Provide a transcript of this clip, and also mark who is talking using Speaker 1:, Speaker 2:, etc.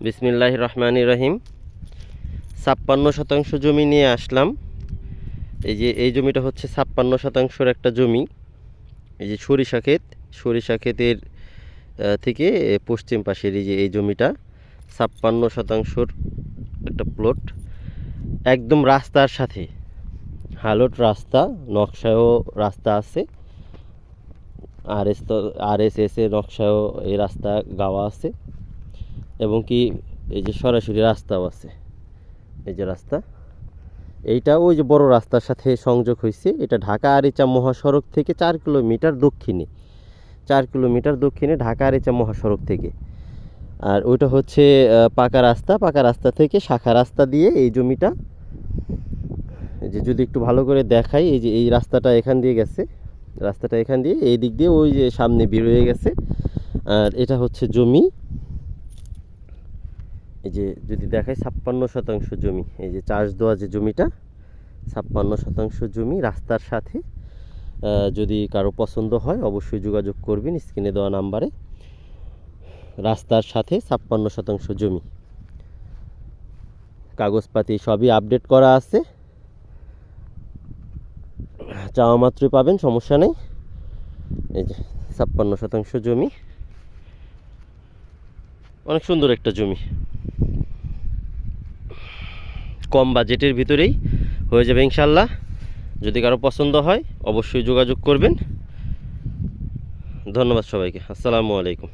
Speaker 1: বিসমিল্লাহির রহমানির রহিম। 56 শতাংশ জমি নিয়ে আসলাম। এই জমিটা হচ্ছে 56 শতাংশের একটা জমি। এই যে সরিষা ক্ষেতের থেকে পশ্চিম পাশের এই জমিটা 56 শতাংশর একটা প্লট, একদম রাস্তার সাথে, হালট রাস্তা, নকশায়ও রাস্তা আছে, RSS এর নকশায়ও এই রাস্তা গাওয়া আছে, এবং কি এই যে সরাসরি রাস্তাও আছে। এই যে রাস্তা, এইটা ওই যে বড় রাস্তার সাথে সংযোগ হয়েছে। এটা ঢাকা আরিচা মহাসড়ক থেকে 4 কিলোমিটার দক্ষিণে ঢাকা আরিচা মহাসড়ক থেকে। আর ওইটা হচ্ছে পাকা রাস্তা থেকে শাখা রাস্তা দিয়ে এই জমিটা, এই যে যদি একটু ভালো করে দেখাই, এই যে এই রাস্তাটা এখান দিয়ে গেছে, এই দিক দিয়ে ওই যে সামনে বের হয়ে গেছে। আর এটা হচ্ছে জমি, এই যে যদি দেখাই 56 শতাংশ জমি, এই যে চাষ দেওয়া যে জমিটা 56 শতাংশ জমি রাস্তার সাথে। যদি কারো পছন্দ হয় অবশ্যই যোগাযোগ করবেন স্ক্রিনে দেওয়া নাম্বারে। রাস্তার সাথে 56 শতাংশ জমি, কাগজপাতি সবই আপডেট করা আছে, চাওয়া মাত্রই পাবেন, সমস্যা নেই। এই যে 56 শতাংশ জমি, অনেক সুন্দর একটা জমি, কম বাজেটের ভিতরেই হয়ে যাবে ইনশাল্লাহ। যদি কারো পছন্দ হয় অবশ্যই যোগাযোগ করবেন। ধন্যবাদ সবাইকে। আসসালামু আলাইকুম।